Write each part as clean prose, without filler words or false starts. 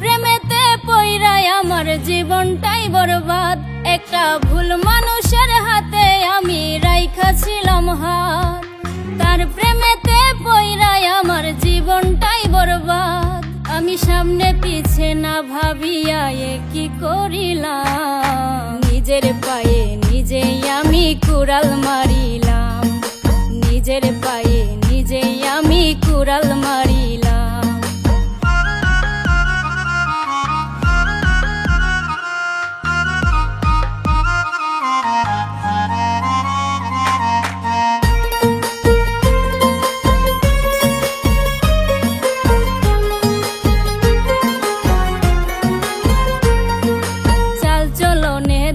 প্রেমেতে পইরাই আমার জীবনটাই বরবাদ। একটা ভুল মানুষের হাতে আমি রাইখাছিলাম হাত। তার প্রেমেতে পইরাই আমার জীবনটাই বরবাদ। আমি সামনে পিছে না ভাবিয়া কি করিলাম, নিজের পায়ে নিজেই আমি কুড়াল মারিলাম। নিজের পায়ে নিজেই আমি কুড়াল মারিলাম।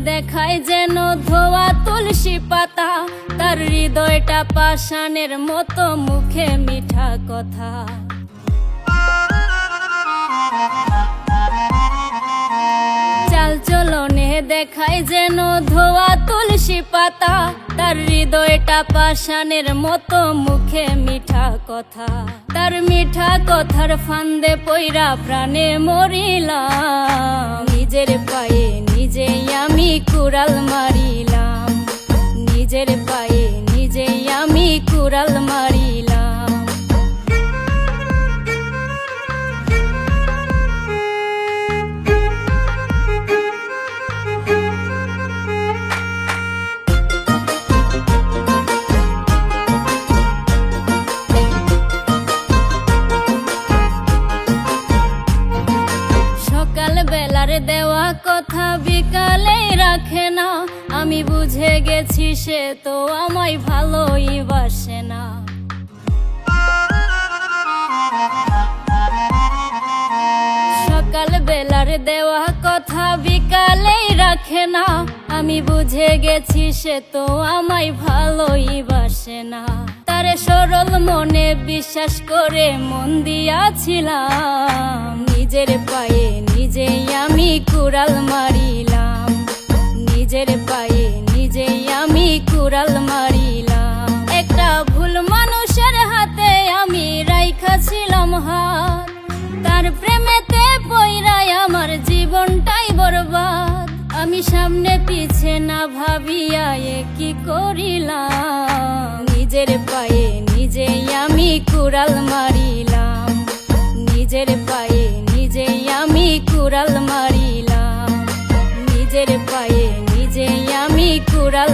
দেখায় যেন ধোয়া তুলসী পাতা, তার হৃদয়টা পাষাণের মতো, মুখে মিঠা কথা। চাল চলনে দেখায় যেন ধোয়া তুলসী পাতা, তার হৃদয়টা পাষাণের মতো, মুখে মিঠা কথা। তার মিঠা কথার ফান্দে পইরা প্রাণে মরিলাম। নিজের পায়ে নিজেই আমি কুড়াল মারিলাম। নিজের পায়ে নিজেই আমি কুড়াল মারিলাম। বেলার দেওয়া কথা বিকালে রাখে না, আমি বুঝে গেছি সে তো আমায় ভালোই বাসে না। সকাল বেলার দেওয়া কথা বিকালে রাখে না, আমি বুঝে গেছি সে তো আমায় ভালোই বাসে না। তারে সরল মনে বিশ্বাস করে মন দিয়াছিলাম। নিজের পায়ে নিজেই আমি কুড়াল মারিলাম। নিজের পায়ে নিজেই আমি কুড়াল মারিলাম। একটা ভুল মানুষের হাতে আমি রাইখাছিলাম হাত। তার প্রেমেতে পইরাই আমার জীবনটাই বরবাদ। আমি সামনে পিছে না ভাবিয়া কি করিলাম, নিজের পায়ে নিজেই আমি কুড়াল মারিলাম। নিজের পায়ে নিজেই আমি কুড়াল মারিলাম। নিজের পায়ে নিজেই আমি কুড়াল